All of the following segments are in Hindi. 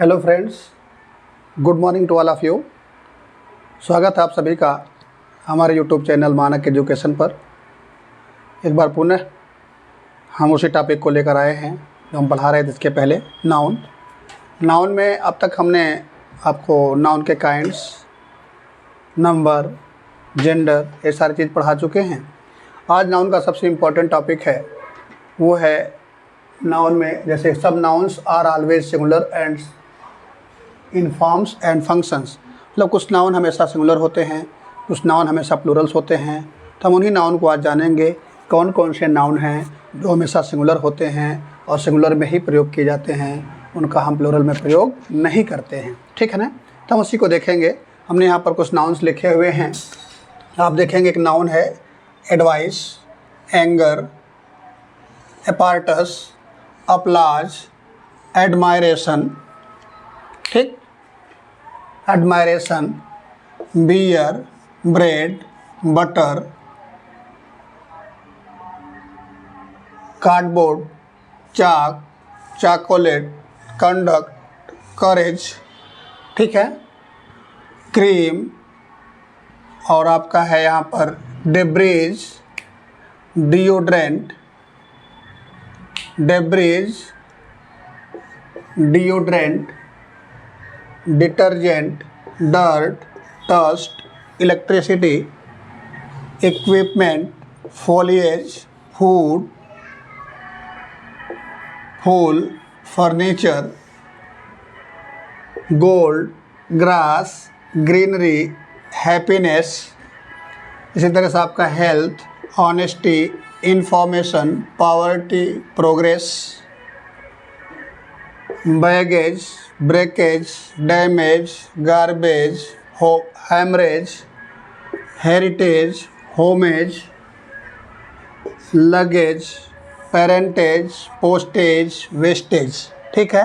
Hello friends, good morning to all of you. स्वागत है आप सभी का हमारे यूट्यूब चैनल मानक एजुकेशन पर। एक बार पुनः हम उसी टॉपिक को लेकर आए हैं जो हम पढ़ा रहे थे इसके पहले, नाउन में अब तक हमने आपको नाउन के काइंड्स, नंबर, जेंडर, ये सारी चीज़ पढ़ा चुके हैं। आज नाउन का सबसे इम्पोर्टेंट टॉपिक है वो है नाउन में जैसे सब nouns are always singular and in forms and functions. मतलब कुछ नाउन हमेशा सिंगुलर होते हैं, कुछ नाउन हमेशा प्लूरल्स होते हैं। तो हम उन्हीं नाउन को आज जानेंगे कौन कौन से नाउन हैं जो हमेशा सिंगुलर होते हैं और सिंगुलर में ही प्रयोग किए जाते हैं, उनका हम प्लूरल में प्रयोग नहीं करते हैं। ठीक है ना। तो हम उसी को देखेंगे। हमने यहाँ पर कुछ नाउन्स लिखे हुए हैं, आप देखेंगे। एक नाउन है advice, anger, apparatus, applause, admiration. ठीक, admiration, beer, bread, butter, cardboard, chalk, chocolate, conduct, courage. ठीक है, क्रीम, और आपका है यहाँ पर debris, deodorant, deodorant, detergent, dirt, dust, electricity, equipment, foliage, food, fuel, furniture, gold, grass, greenery, happiness. इसी तरह से आपका health, honesty, information, poverty, progress, baggage, breakage, damage, garbage, haemorrhage, heritage, homage, luggage, parentage, postage, wastage. ठीक है,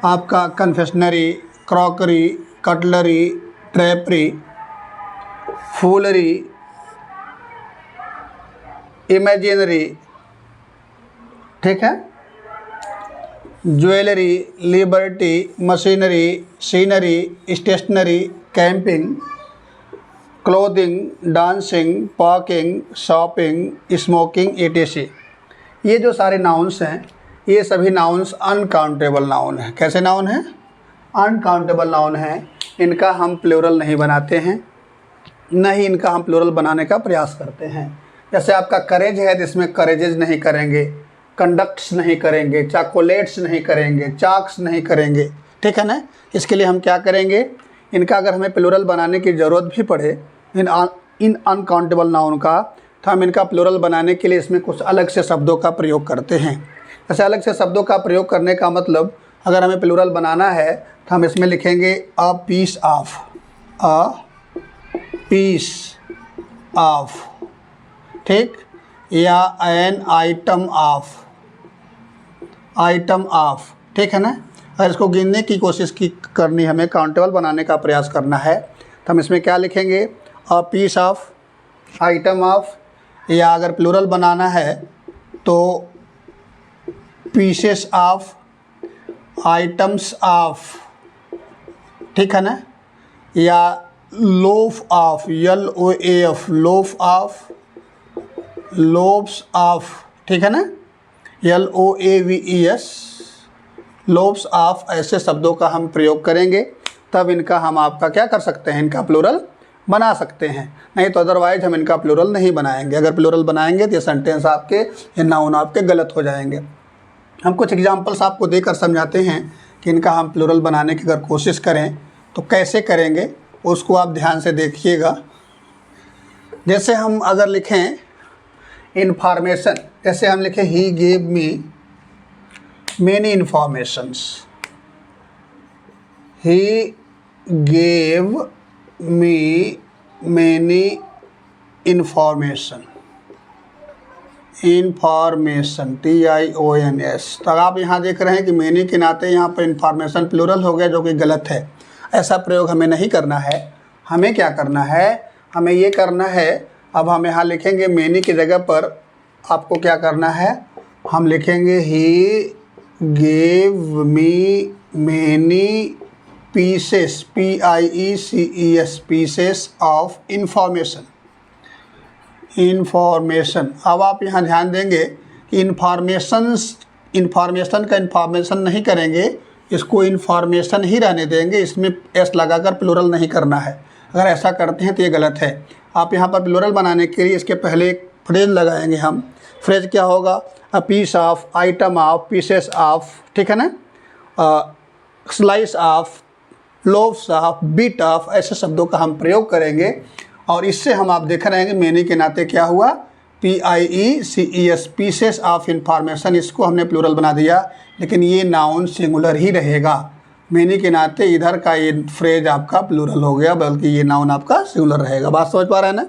आपका confectionery, crockery, cutlery, drapery, फूलरी, imaginary. ठीक है, jewellery, liberty, machinery, scenery, stationery, camping, clothing, dancing, parking, shopping, smoking, etc। ये जो सारे नाउन्स हैं, ये सभी नाउन्स अनकाउंटेबल नाउन हैं। कैसे नाउन हैं? अनकाउंटेबल नाउन हैं। इनका हम प्लूरल नहीं बनाते हैं, न ही इनका हम प्लूरल बनाने का प्रयास करते हैं। जैसे आपका करेज है, जिसमें करेजेज नहीं करेंगे, कंडक्ट्स नहीं करेंगे, चॉकलेट्स नहीं करेंगे, चाक्स नहीं करेंगे। ठीक है ना। इसके लिए हम क्या करेंगे, इनका अगर हमें प्लूरल बनाने की ज़रूरत भी पड़े इन अनकाउंटेबल नाउन का, तो हम इनका प्लूरल बनाने के लिए इसमें कुछ अलग से शब्दों का प्रयोग करते हैं। जैसे अलग से शब्दों का प्रयोग करने का मतलब, अगर हमें प्लूरल बनाना है तो हम इसमें लिखेंगे a piece of, a piece of. ठीक, या an item of, item of. ठीक है ना। अगर इसको गिनने की कोशिश करनी, हमें काउंटेबल बनाने का प्रयास करना है, तो हम इसमें क्या लिखेंगे, a piece of, item of. या अगर प्लूरल बनाना है तो पीसेस ऑफ, आइटम्स ऑफ। ठीक है ना। या loaf of, LOAF, loaf of, lobes of. ठीक है ना, LOAVES, लोब्स ऑफ। ऐसे शब्दों का हम प्रयोग करेंगे, तब इनका हम आपका क्या कर सकते हैं, इनका प्लूरल बना सकते हैं। नहीं तो अदरवाइज हम इनका प्लूरल नहीं बनाएंगे। अगर प्लूरल बनाएंगे तो ये सेंटेंस आपके, ये नाउन आपके गलत हो जाएंगे। हम कुछ एग्जांपल्स आपको देकर समझाते हैं कि इनका हम प्लूरल बनाने की अगर कोशिश करें तो कैसे करेंगे, उसको आप ध्यान से देखिएगा। जैसे हम अगर लिखें इन्फॉर्मेशन, जैसे हम लिखें he gave me many informations, he gave me many information, information, TIONS। तो आप यहाँ देख रहे हैं कि मैनी के नाते यहाँ पर इन्फॉर्मेशन प्लूरल हो गया, जो कि गलत है। ऐसा प्रयोग हमें नहीं करना है। हमें क्या करना है, हमें ये करना है, अब हम यहाँ लिखेंगे मैनी की जगह पर आपको क्या करना है, हम लिखेंगे ही gave me many pieces, PIECES, pieces of information। Information, अब आप यहाँ ध्यान देंगे कि इन्फॉर्मेशन का इन्फॉर्मेशन नहीं करेंगे, इसको इन्फॉर्मेशन ही रहने देंगे, इसमें एस लगाकर प्लूरल नहीं करना है। अगर ऐसा करते हैं तो ये गलत है। आप यहाँ पर प्लूरल बनाने के लिए इसके पहले एक फ्रेज लगाएंगे हम। फ्रेज क्या होगा? A piece of, item of, pieces of, ठीक है ना, slice of, loaves of, bit of, ऐसे शब्दों का हम प्रयोग करेंगे। और इससे हम आप देख रहे हैं कि मेनी के नाते क्या हुआ, PIECES, पीसेस ऑफ इंफॉर्मेशन, इसको हमने प्लूरल बना दिया, लेकिन ये नाउन सिंगुलर ही रहेगा। मेनी के नाते इधर का ये फ्रेज आपका प्लूरल हो गया, बल्कि ये नाउन आपका सिंगुलर रहेगा। बात समझ पा रहे हैं ना?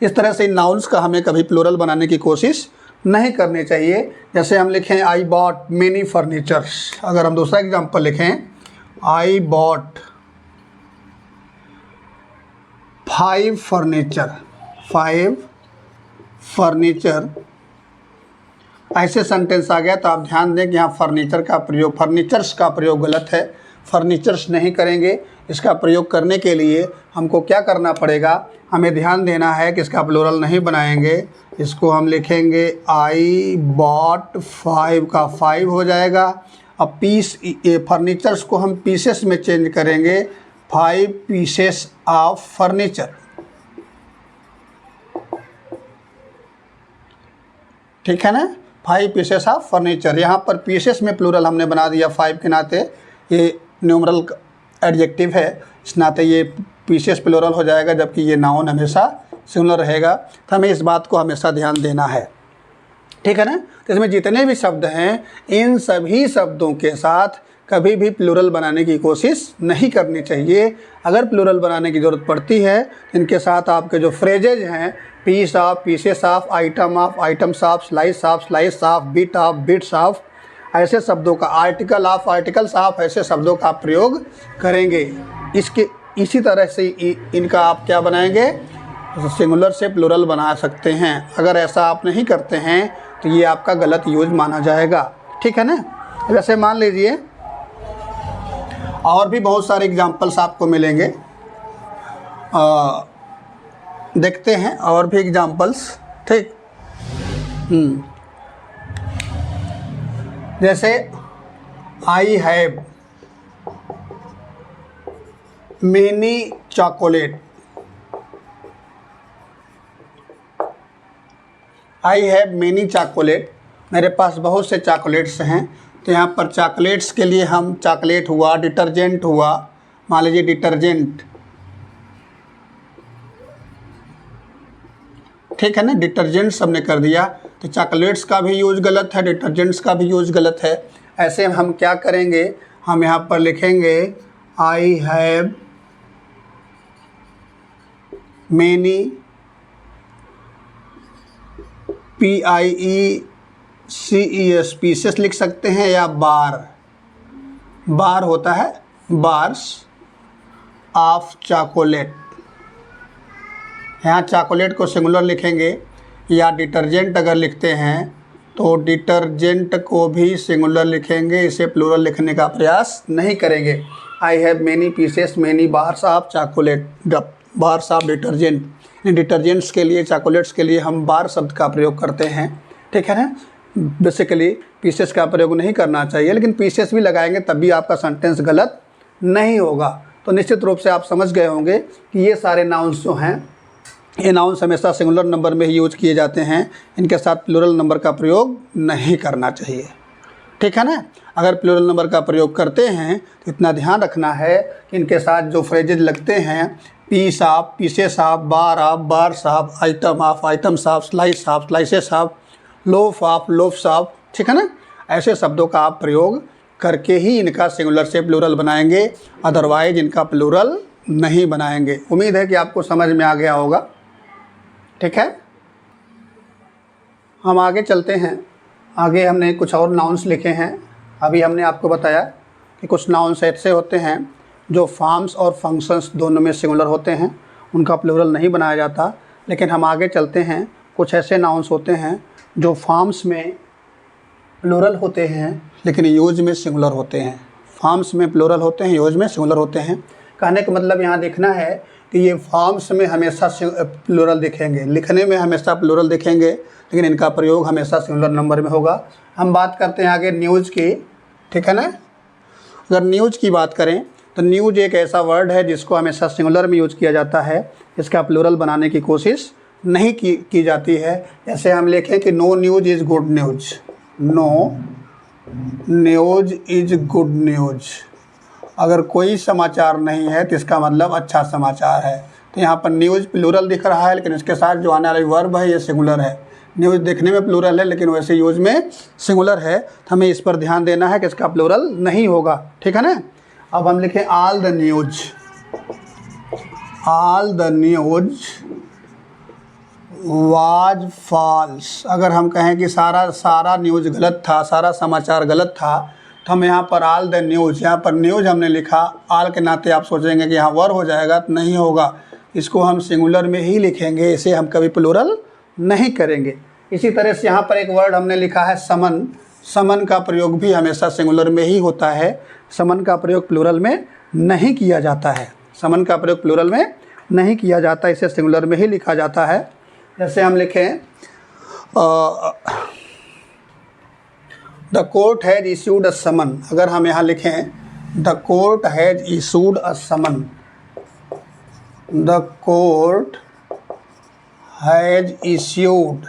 इस तरह से इन नाउन्स का हमें कभी प्लूरल बनाने की कोशिश नहीं करनी चाहिए। जैसे हम लिखें आई बॉट मेनी फर्नीचर्स, अगर हम दूसरा एग्जाम्पल लिखें आई बॉट 5 फर्नीचर, ऐसे सेंटेंस आ गया तो आप ध्यान दें कि यहाँ फर्नीचर का प्रयोग, फर्नीचर्स का प्रयोग गलत है, फर्नीचर्स नहीं करेंगे। इसका प्रयोग करने के लिए हमको क्या करना पड़ेगा, हमें ध्यान देना है कि इसका प्लूरल नहीं बनाएंगे, इसको हम लिखेंगे आई बॉट 5 का 5 हो जाएगा। अब पीस, फर्नीचर्स को हम पीसेस में चेंज करेंगे, 5 पीसेस ऑफ फर्नीचर, ठीक है ना, 5 पीसेस ऑफ फर्नीचर। यहाँ पर पीसेस में प्लूरल हमने बना दिया 5 के नाते, ये न्यूमरल एडजेक्टिव है, इस नाते ये पीसेस प्लूरल हो जाएगा, जबकि ये नाउन हमेशा सिंगुलर रहेगा। तो हमें इस बात को हमेशा ध्यान देना है, ठीक है ना। तो इसमें जितने भी शब्द हैं, इन सभी शब्दों के साथ कभी भी प्लूरल बनाने की कोशिश नहीं करनी चाहिए। अगर प्लूरल बनाने की ज़रूरत पड़ती है, इनके साथ आपके जो फ्रेजेज हैं, piece of, pieces of, item of, items of, slice of, slice of, bit of, bits of, ऐसे शब्दों का, आर्टिकल ऑफ, आर्टिकल्स ऑफ, ऐसे शब्दों का आप प्रयोग करेंगे। इसी तरह से इनका आप क्या बनाएंगे, सिंगुलर से प्लूरल बना सकते हैं। अगर ऐसा आप नहीं करते हैं तो ये आपका गलत यूज माना जाएगा, ठीक है ना। वैसे मान लीजिए और भी बहुत सारे एग्जाम्पल्स आपको मिलेंगे, देखते हैं और भी एग्जाम्पल्स, ठीक। जैसे I have many chocolate, I have many chocolate, मेरे पास बहुत से चॉकलेट्स हैं। तो यहाँ पर चॉकलेट्स के लिए हम, चॉकलेट हुआ, डिटर्जेंट हुआ, मान लीजिए डिटर्जेंट, ठीक है ना, डिटर्जेंट्स हमने कर दिया, तो चॉकलेट्स का भी यूज़ गलत है, डिटर्जेंट्स का भी यूज़ गलत है। ऐसे हम क्या करेंगे, हम यहाँ पर लिखेंगे I have many, PIECES, pieces लिख सकते हैं, या बार होता है, बार्स ऑफ चॉकलेट, यहाँ चॉकलेट को सिंगुलर लिखेंगे। या डिटर्जेंट अगर लिखते हैं तो डिटर्जेंट को भी सिंगुलर लिखेंगे, इसे प्लूरल लिखने का प्रयास नहीं करेंगे। I have many pieces, many bars of chocolate, bars of detergent. Detergents के लिए, चॉकलेट्स के लिए हम बार शब्द का प्रयोग करते हैं, ठीक है ना। बेसिकली पीसेस का प्रयोग नहीं करना चाहिए, लेकिन पीसेस भी लगाएंगे तब भी आपका सेंटेंस गलत नहीं होगा। तो निश्चित रूप से आप समझ गए होंगे कि ये सारे नाउन्स जो हैं, ये नाउन्स हमेशा सिंगुलर नंबर में ही यूज किए जाते हैं, इनके साथ प्लूरल नंबर का प्रयोग नहीं करना चाहिए, ठीक है ना। अगर प्लूरल नंबर का प्रयोग करते हैं तो इतना ध्यान रखना है कि इनके साथ जो फ्रेजेज लगते हैं, piece of, pieces of, bar of, bars of, item of, items of, slice of, slices of, loaf of, loafs of, ठीक है ना, ऐसे शब्दों का आप प्रयोग करके ही इनका सिंगुलर से प्लूरल बनाएंगे, अदरवाइज इनका प्लूरल नहीं बनाएंगे। उम्मीद है कि आपको समझ में आ गया होगा, ठीक है। हम आगे चलते हैं। आगे हमने कुछ और नाउन्स लिखे हैं। अभी हमने आपको बताया कि कुछ नाउन्स ऐसे होते हैं जो फॉर्म्स और फंक्शंस दोनों में सिंगुलर होते हैं, उनका प्लूरल नहीं बनाया जाता। लेकिन हम आगे चलते हैं, कुछ ऐसे नाउन्स होते हैं जो फॉर्म्स में प्लूरल होते हैं लेकिन यूज में सिंगुलर होते हैं। फॉर्म्स में प्लूरल होते हैं, यूज में सिंगुलर होते हैं। कहने का मतलब यहाँ देखना है कि ये फॉर्म्स में हमेशा प्लूरल दिखेंगे, लिखने में हमेशा प्लूरल दिखेंगे, लेकिन इनका प्रयोग हमेशा सिंगुलर नंबर में होगा। हम बात करते हैं आगे न्यूज़ की, ठीक है ना। अगर न्यूज़ की बात करें तो न्यूज़ एक ऐसा वर्ड है जिसको हमेशा सिंगुलर में यूज किया जाता है, इसका प्लूरल बनाने की कोशिश नहीं की जाती है। जैसे हम लिखें कि no news is good news, no news is good news. अगर कोई समाचार नहीं है तो इसका मतलब अच्छा समाचार है। तो यहाँ पर न्यूज़ प्लूरल दिख रहा है, लेकिन इसके साथ जो आने वाला वर्ब है ये सिंगुलर है। न्यूज़ देखने में प्लूरल है लेकिन वैसे यूज में सिंगुलर है, तो हमें इस पर ध्यान देना है कि इसका प्लूरल नहीं होगा, ठीक है ना। अब हम लिखें all the news, all the news was false. अगर हम कहें कि सारा न्यूज़ गलत था, सारा समाचार गलत था, तो हम यहाँ पर ऑल द न्यूज़, यहाँ पर न्यूज़ हमने लिखा, ऑल के नाते आप सोचेंगे कि यहाँ वर हो जाएगा, तो नहीं होगा, इसको हम सिंगुलर में ही लिखेंगे, इसे हम कभी प्लूरल नहीं करेंगे। इसी तरह से यहाँ पर एक वर्ड हमने लिखा है समन, समन का प्रयोग भी हमेशा सिंगुलर में ही होता है, समन का प्रयोग प्लूरल में नहीं किया जाता है, समन का प्रयोग प्लूरल में नहीं किया जाता, इसे सिंगुलर में ही लिखा जाता है। जैसे हम लिखें the court has issued a summon, अगर हम यहाँ लिखें the court has issued a summon, the court has issued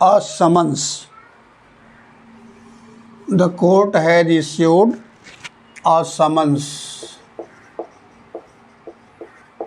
a summons, the court has issued a summons.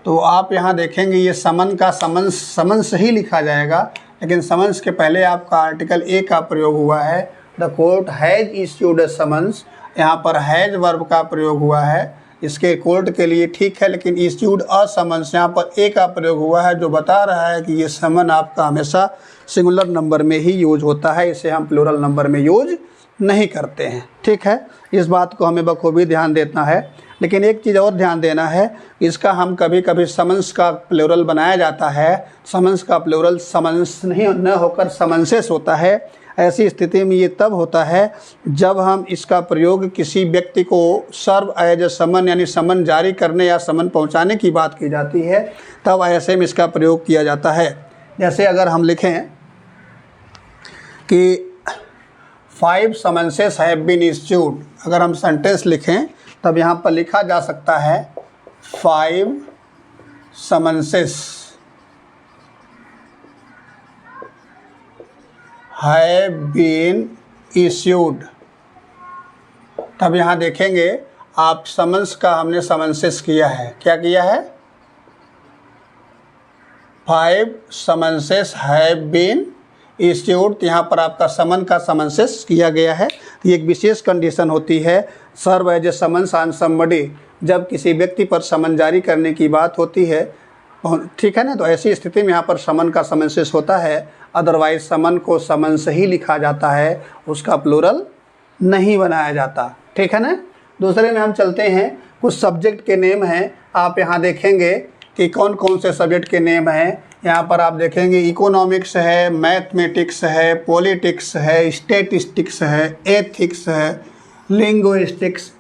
तो आप यहाँ देखेंगे ये समन का समन्स ही लिखा जाएगा, लेकिन समन्स के पहले आपका आर्टिकल ए का प्रयोग हुआ है। The court has issued a summons, यहाँ पर हैज़ वर्ब का प्रयोग हुआ है, इसके कोर्ट के लिए ठीक है, लेकिन इश्यूड अ समन्स यहाँ पर ए का प्रयोग हुआ है, जो बता रहा है कि ये समन आपका हमेशा सिंगुलर नंबर में ही यूज होता है, इसे हम प्लूरल नंबर में यूज नहीं करते हैं, ठीक है। इस बात को हमें बखूबी ध्यान देना है। लेकिन एक चीज़ और ध्यान देना है, इसका हम कभी कभी समन्स का प्लूरल बनाया जाता है, समन्स का प्लूरल समन्स नहीं न होकर समन्सेस होता है। ऐसी स्थिति में ये तब होता है जब हम इसका प्रयोग किसी व्यक्ति को सर्व एज ए समन यानी समन जारी करने या समन पहुंचाने की बात की जाती है, तब ऐसे में इसका प्रयोग किया जाता है। जैसे अगर हम लिखें कि 5 समन्सेस हैव बीन इश्यूड, अगर हम सेंटेंस लिखें तब यहाँ पर लिखा जा सकता है 5 समन्सेस हैव बीन इश्यूड। तब यहाँ देखेंगे आप समन्स का हमने समन्सेस किया है, क्या किया है, 5 समन्सेस हैव बीन इश्यूड, यहाँ पर आपका समन का समन्सेस किया गया है। ये एक विशेष कंडीशन होती है serve as a summons on somebody, जब किसी व्यक्ति पर समन जारी करने की बात होती है, ठीक है ना। तो ऐसी स्थिति में यहाँ पर समन का समन्सेस होता है, अदरवाइज समन को समन से ही लिखा जाता है, उसका प्लूरल नहीं बनाया जाता, ठीक है ना। दूसरे में हम चलते हैं, कुछ सब्जेक्ट के नेम हैं, आप यहाँ देखेंगे कि कौन कौन से सब्जेक्ट के नेम हैं। यहाँ पर आप देखेंगे इकोनॉमिक्स है, मैथमेटिक्स है, पॉलिटिक्स है, स्टैटिस्टिक्स है, एथिक्स है, लिंग्विस्टिक्स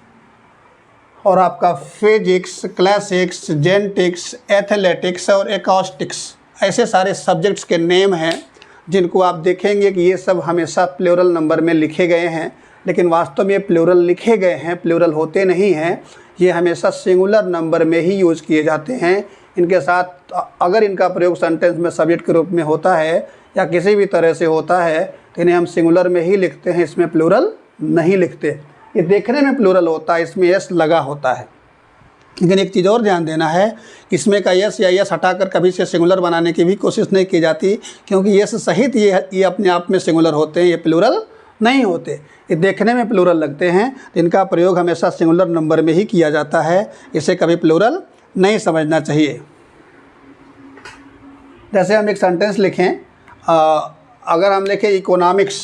और आपका फिजिक्स, क्लासिक्स, जेनेटिक्स, एथलेटिक्स और एकॉस्टिक्स। ऐसे सारे सब्जेक्ट्स के नेम हैं जिनको आप देखेंगे कि ये सब हमेशा प्लूरल नंबर में लिखे गए हैं, लेकिन वास्तव में ये प्लूरल लिखे गए हैं, प्लूरल होते नहीं हैं, ये हमेशा सिंगुलर नंबर में ही यूज़ किए जाते हैं। इनके साथ अगर इनका प्रयोग सेंटेंस में सब्जेक्ट के रूप में होता है या किसी भी तरह से होता है तो इन्हें हम सिंगुलर में ही लिखते हैं, इसमें प्लूरल नहीं लिखते। ये देखने में प्लूरल होता है, इसमें यस लगा होता है, लेकिन एक चीज़ और ध्यान देना है, इसमें का यस या यस हटाकर कभी से सिंगुलर बनाने की भी कोशिश नहीं की जाती, क्योंकि यस सहित ये अपने आप में सिंगुलर होते हैं, ये प्लूरल नहीं होते, ये देखने में प्लूरल लगते हैं। तो इनका प्रयोग हमेशा सिंगुलर नंबर में ही किया जाता है, इसे कभी प्लूरल नहीं समझना चाहिए। जैसे हम एक सेंटेंस लिखें, अगर हम लिखें इकोनॉमिक्स,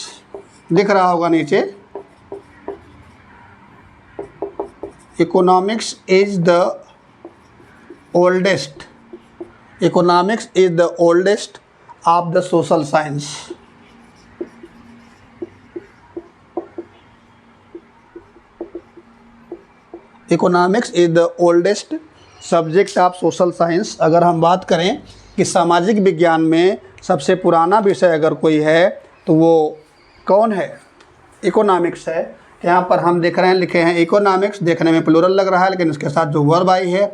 दिख रहा होगा नीचे, economics is the oldest, economics is the oldest of the social science. Economics is the oldest subject of social science. अगर हम बात करें कि सामाजिक विज्ञान में सबसे पुराना विषय अगर कोई है तो वो कौन है? इकोनॉमिक्स है। यहाँ पर हम देख रहे हैं, लिखे हैं इकोनॉमिक्स, देखने में प्लूरल लग रहा है लेकिन इसके साथ जो वर्ब आई है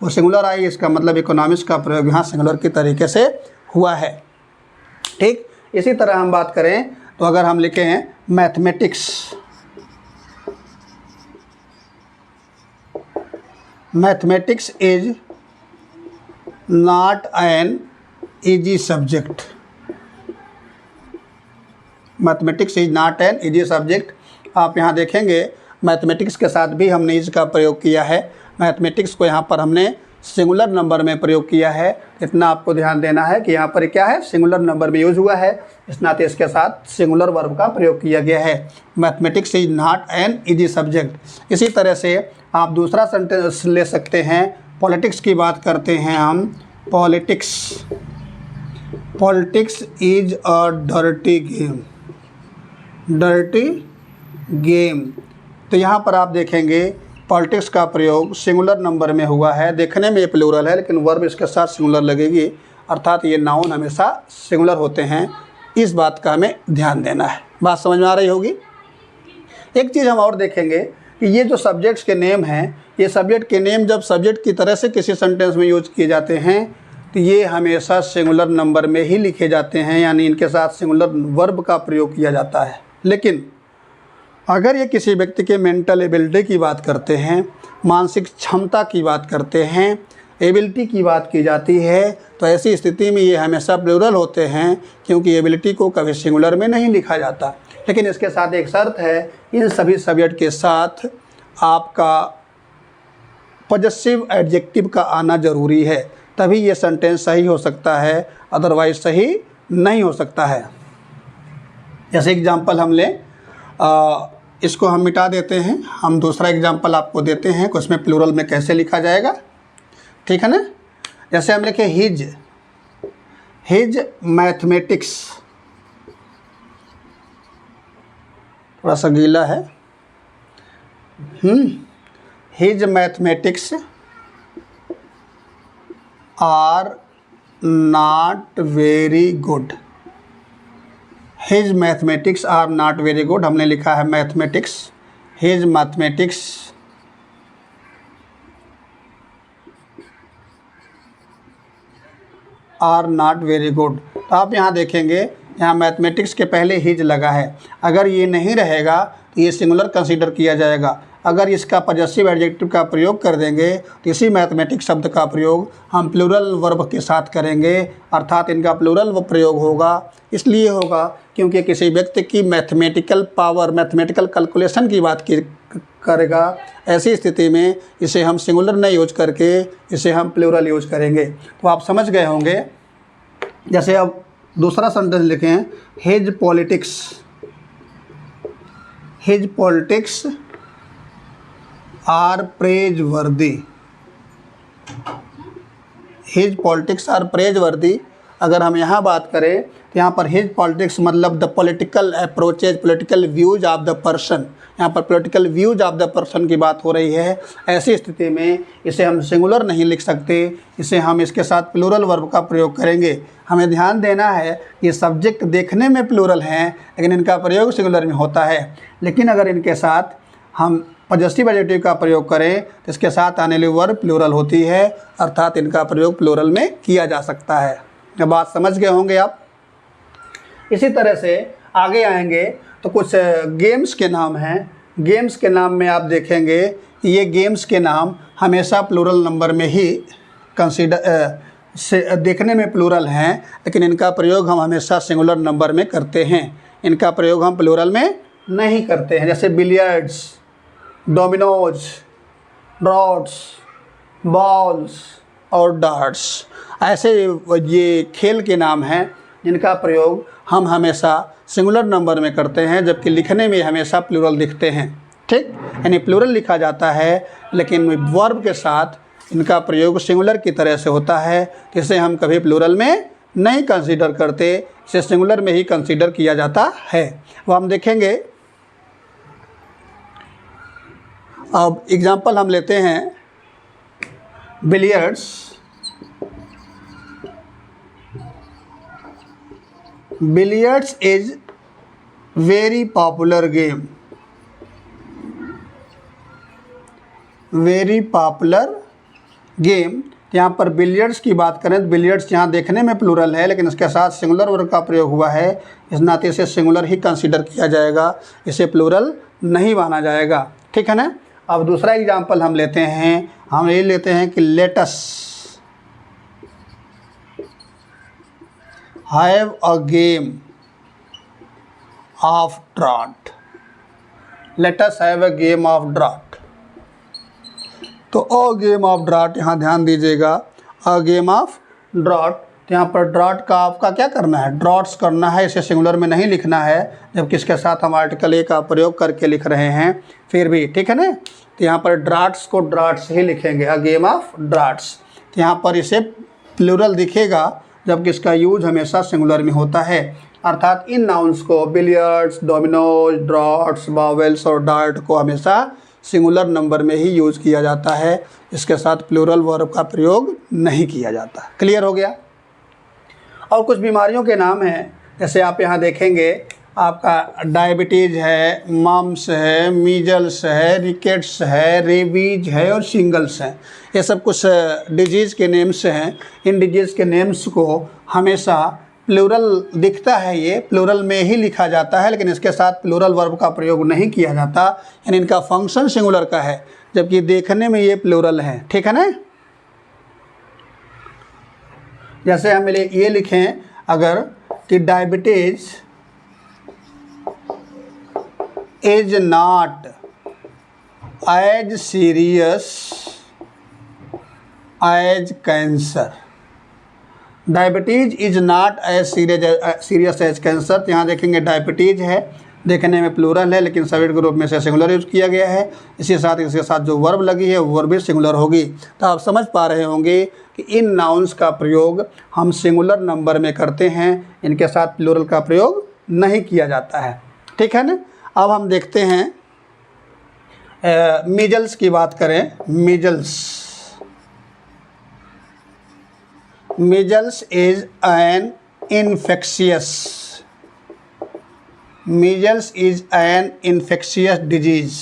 वो सिंगुलर आई। इसका मतलब इकोनॉमिक्स का प्रयोग यहाँ सिंगुलर की तरीके से हुआ है। ठीक, इसी तरह हम बात करें तो अगर हम लिखे हैं mathematics, mathematics is not an easy subject. Mathematics is not an easy subject. आप यहाँ देखेंगे मैथमेटिक्स के साथ भी हमने इसका प्रयोग किया है। मैथमेटिक्स को यहाँ पर हमने सिंगुलर नंबर में प्रयोग किया है। इतना आपको ध्यान देना है कि यहाँ पर क्या है, सिंगुलर नंबर में यूज हुआ है, इस नाते इसके साथ सिंगुलर वर्ब का प्रयोग किया गया है। Mathematics is not an easy subject. इसी तरह से आप दूसरा सेंटेंस ले सकते हैं। पॉलिटिक्स की बात करते हैं हम। Politics, politics is a dirty game, dirty game. तो यहाँ पर आप देखेंगे पॉलिटिक्स का प्रयोग सिंगुलर नंबर में हुआ है। देखने में ये प्लूरल है लेकिन वर्ब इसके साथ सिंगुलर लगेगी, अर्थात ये नाउन हमेशा सिंगुलर होते हैं। इस बात का हमें ध्यान देना है। बात समझ में आ रही होगी। एक चीज़ हम और देखेंगे कि ये जो सब्जेक्ट्स के नेम हैं, ये सब्जेक्ट के नेम जब सब्जेक्ट की तरह से किसी सेंटेंस में यूज किए जाते हैं तो ये हमेशा सिंगुलर नंबर में ही लिखे जाते हैं, यानी इनके साथ सिंगुलर वर्ब का प्रयोग किया जाता है। लेकिन अगर ये किसी व्यक्ति के मेंटल एबिलिटी की बात करते हैं, मानसिक क्षमता की बात करते हैं, एबिलिटी की बात की जाती है, तो ऐसी स्थिति में ये हमेशा प्लूरल होते हैं, क्योंकि एबिलिटी को कभी सिंगुलर में नहीं लिखा जाता। लेकिन इसके साथ एक शर्त है, इन सभी सब्जेक्ट के साथ आपका पॉजेसिव एडजेक्टिव का आना ज़रूरी है, तभी ये सेंटेंस सही हो सकता है, अदरवाइज सही नहीं हो सकता है। जैसे एग्जाम्पल हम लें, इसको हम मिटा देते हैं, हम दूसरा एग्जाम्पल आपको देते हैं कि उसमें प्लूरल में कैसे लिखा जाएगा, ठीक है ना। जैसे हम लिखे हिज, हिज मैथमेटिक्स, थोड़ा सा गीला है, his mathematics are not very good. His mathematics are not very good, हमने लिखा है mathematics, his mathematics are not very good. तो आप यहाँ देखेंगे, यहाँ मैथमेटिक्स के पहले हिज लगा है। अगर ये नहीं रहेगा तो ये सिंगुलर कंसीडर किया जाएगा। अगर इसका पॉजेसिव एडजेक्टिव का प्रयोग कर देंगे तो इसी मैथमेटिक्स शब्द का प्रयोग हम प्लूरल वर्ब के साथ करेंगे, अर्थात इनका प्लूरल प्रयोग होगा। इसलिए होगा क्योंकि किसी व्यक्ति की मैथमेटिकल पावर, मैथमेटिकल कैलकुलेशन की बात करेगा। ऐसी स्थिति में इसे हम सिंगुलर नहीं यूज करके इसे हम प्लूरल यूज करेंगे। तो आप समझ गए होंगे। जैसे अब दूसरा सेंटेंस लिखें, his politics, his politics are praiseworthy, his politics are praiseworthy. अगर हम यहाँ बात करें तो यहाँ पर हिज पॉलिटिक्स मतलब the political approaches, political views of the person, यहाँ पर political views of the person की बात हो रही है। ऐसी स्थिति में इसे हम सिंगुलर नहीं लिख सकते, इसे हम इसके साथ प्लूरल वर्ब का प्रयोग करेंगे। हमें ध्यान देना है ये सब्जेक्ट देखने में प्लूरल हैं लेकिन इनका प्रयोग सिंगुलर में होता है। लेकिन अगर इनके साथ हम पॉजेसिव एडजेक्टिव का प्रयोग करें तो इसके साथ आने वाली वर्ब प्लूरल होती है, अर्थात इनका प्रयोग प्लूरल में किया जा सकता है। ये बात समझ गए होंगे आप। इसी तरह से आगे आएंगे तो कुछ गेम्स के नाम हैं। गेम्स के नाम में आप देखेंगे ये गेम्स के नाम हमेशा प्लूरल नंबर में ही से देखने में प्लूरल हैं, लेकिन इनका प्रयोग हम हमेशा सिंगुलर नंबर में करते हैं। इनका प्रयोग हम प्लूरल में नहीं करते हैं। जैसे बिलियर्ड्स, डोमिनोज, ड्रॉट्स, बॉल्स और डार्ट्स, ऐसे ये खेल के नाम हैं जिनका प्रयोग हम हमेशा सिंगुलर नंबर में करते हैं, जबकि लिखने में हमेशा प्लूरल दिखते हैं। ठीक, यानी प्लूरल लिखा जाता है लेकिन वर्ब के साथ इनका प्रयोग सिंगुलर की तरह से होता है, इसे हम कभी प्लूरल में नहीं कंसीडर करते, इसे सिंगुलर में ही कंसीडर किया जाता है। वो हम देखेंगे। अब एग्जाम्पल हम लेते हैं billiards. Billiards is very popular game. Very popular game. यहाँ पर बिलियर्ड्स की बात करें तो बिलियर्ड्स यहाँ देखने में प्लूरल है, लेकिन इसके साथ सिंगुलर वर्ब का प्रयोग हुआ है, इस नाते इसे सिंगुलर ही कंसीडर किया जाएगा, इसे प्लूरल नहीं माना जाएगा। ठीक है ना। अब दूसरा एग्जाम्पल हम लेते हैं, हम ये लेते हैं कि let's have a game of draft. Let's have a game of draft. तो अ गेम ऑफ ड्राफ्ट यहाँ ध्यान दीजिएगा, अ गेम ऑफ ड्राफ्ट। यहाँ पर ड्राफ्ट का आपका क्या करना है, ड्रॉट्स करना है, इसे सिंगुलर में नहीं लिखना है, जबकि इसके साथ हम आर्टिकल ए का प्रयोग करके लिख रहे हैं फिर भी। ठीक है ना। तो यहाँ पर ड्राफ्ट्स को ड्राफ्ट्स ही लिखेंगे, अ गेम ऑफ ड्राफ्ट्स। तो यहाँ पर इसे प्लूरल दिखेगा, जबकि इसका यूज हमेशा सिंगुलर में होता है। अर्थात इन नाउन्स को बिलियर्ड्स, डोमिनोज, ड्रॉट्स, बावेल्स और डार्ट को हमेशा सिंगुलर नंबर में ही यूज किया जाता है, इसके साथ प्लूरल वर्ब का प्रयोग नहीं किया जाता। क्लियर हो गया। और कुछ बीमारियों के नाम हैं, जैसे आप यहाँ देखेंगे, आपका डायबिटीज़ है, मम्स है, मीजल्स है, रिकेट्स है, रेबीज है और शिंगल्स हैं। ये सब कुछ डिजीज़ के नेम्स हैं। इन डिजीज़ के नेम्स को हमेशा प्लूरल दिखता है, ये प्लूरल में ही लिखा जाता है, लेकिन इसके साथ प्लूरल वर्ब का प्रयोग नहीं किया जाता, यानी इनका फंक्शन सिंगुलर का है, जबकि देखने में ये प्लूरल है। ठीक है ना। जैसे हम ये लिखें अगर कि diabetes is not as serious as cancer. Diabetes is not as serious as cancer. यहाँ देखेंगे डायबिटीज है, देखने में प्लूरल है, लेकिन सब्जेक्ट ग्रुप में से सिंगुलर यूज किया गया है। इसी साथ इसके साथ जो वर्ब लगी है वो वर्ब भी सिंगुलर होगी। तो आप समझ पा रहे होंगे कि इन नाउन्स का प्रयोग हम सिंगुलर नंबर में करते हैं, इनके साथ प्लूरल का प्रयोग नहीं किया जाता है। ठीक है ना। अब हम देखते हैं मीजल्स की बात करें। Measles is an infectious disease.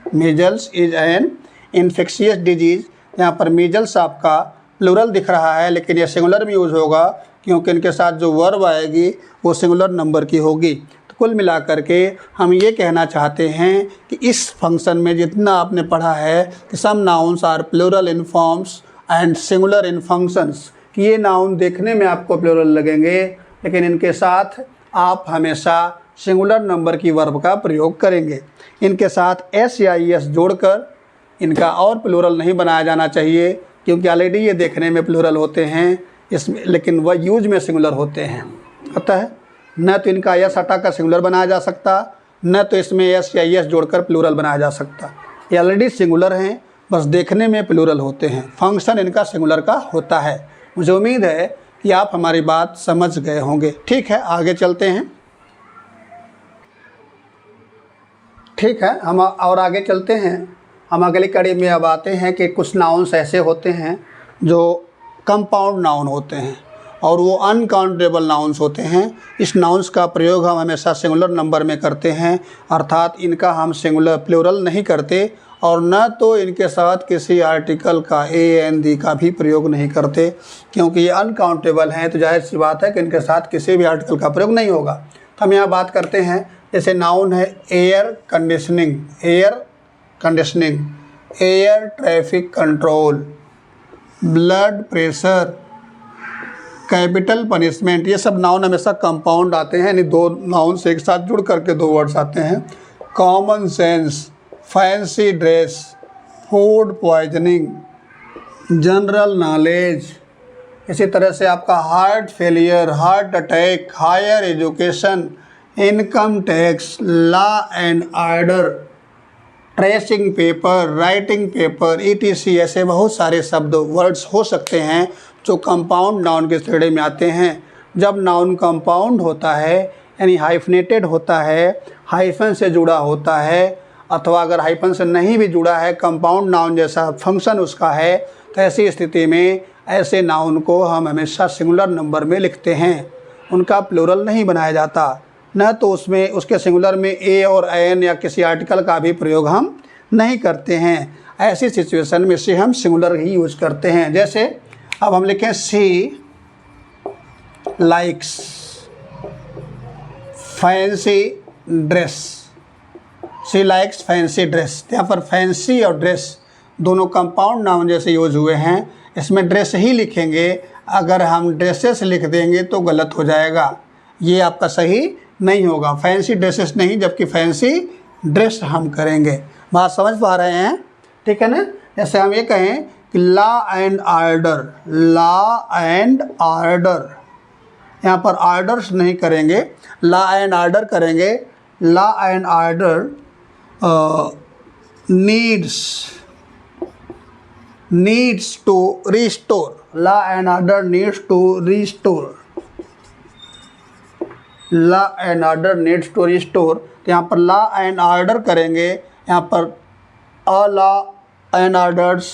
Measles is an infectious disease. यहाँ पर मीजल्स आपका प्लूरल दिख रहा है, लेकिन यह सिंगुलर में यूज होगा, क्योंकि इनके साथ जो वर्ब आएगी वो सिंगुलर नंबर की होगी। तो कुल मिलाकर के हम ये कहना चाहते हैं कि इस फंक्शन में जितना आपने पढ़ा है कि some nouns are plural in forms and singular in functions, कि ये नाउन देखने में आपको प्लूरल लगेंगे, लेकिन इनके साथ आप हमेशा सिंगुलर नंबर की वर्ब का प्रयोग करेंगे। इनके साथ एस या ई एस जोड़कर इनका और प्लूरल नहीं बनाया जाना चाहिए, क्योंकि ऑलरेडी ये देखने में प्लूरल होते हैं इसमें, लेकिन वह यूज में सिंगुलर होते हैं। अतः न तो इनका यस हटा कर सिंगुलर बनाया जा सकता, न तो इसमें एस या ई एस जोड़कर प्लूरल बनाया जा सकता। ये ऑलरेडी सिंगुलर हैं, बस देखने में प्लूरल होते हैं, फंक्शन इनका सिंगुलर का होता है। मुझे उम्मीद है कि आप हमारी बात समझ गए होंगे। ठीक है, आगे चलते हैं। ठीक है, हम और आगे चलते हैं। हम अगली कड़ी में अब आते हैं कि कुछ नाउन्स ऐसे होते हैं जो कंपाउंड नाउन होते हैं और वो अनकाउंटेबल नाउन्स होते हैं। इस नाउन्स का प्रयोग हम हमेशा सिंगुलर नंबर में करते हैं, अर्थात इनका हम सिंगुलर प्लूरल नहीं करते, और न तो इनके साथ किसी आर्टिकल का ए एन दी का भी प्रयोग नहीं करते, क्योंकि ये अनकाउंटेबल हैं। तो जाहिर सी बात है कि इनके साथ किसी भी आर्टिकल का प्रयोग नहीं होगा। तो हम यहाँ बात करते हैं, जैसे नाउन है air conditioning, air traffic control, blood pressure, capital punishment. ये सब नाउन हमेशा कंपाउंड आते हैं, यानी दो नाउन से एक साथ जुड़ करके दो वर्ड्स आते हैं। Common sense, fancy dress, food poisoning, general knowledge. इसी तरह से आपका heart failure, heart attack, higher education, income tax, law and order, tracing paper, writing paper, ETC। ऐसे बहुत सारे शब्द वर्ड्स हो सकते हैं जो कंपाउंड नाउन के श्रेणी में आते हैं। जब नाउन कंपाउंड होता है यानी हाइफनेटेड होता है, हाइफन से जुड़ा होता है, अथवा अगर हाइफन से नहीं भी जुड़ा है, कंपाउंड नाउन जैसा फंक्शन उसका है, तो ऐसी स्थिति में ऐसे नाउन को हम हमेशा सिंगुलर नंबर में लिखते हैं, उनका प्लूरल नहीं बनाया जाता। न तो उसमें उसके सिंगुलर में ए और एन या किसी आर्टिकल का भी प्रयोग हम नहीं करते हैं। ऐसी सिचुएशन में से हम सिंगुलर ही यूज करते हैं। जैसे अब हम लिखें सी लाइक्स फैंसी ड्रेस, सी लाइक्स फैंसी ड्रेस। यहाँ पर फैंसी और ड्रेस दोनों कंपाउंड नाउन जैसे यूज हुए हैं, इसमें ड्रेस ही लिखेंगे। अगर हम ड्रेसेस लिख देंगे तो गलत हो जाएगा, ये आपका सही नहीं होगा। फैंसी ड्रेसेस नहीं, जबकि फैंसी ड्रेस हम करेंगे। बात समझ पा रहे हैं, ठीक है ना। जैसे हम ये कहें कि law and order, law and order, यहाँ पर ऑर्डर्स नहीं करेंगे, लॉ एंड ऑर्डर करेंगे। Law and order needs to restore, law and order needs to restore, law and order needs to restore. तो यहाँ पर लॉ एंड ऑर्डर करेंगे, यहाँ पर a law and orders,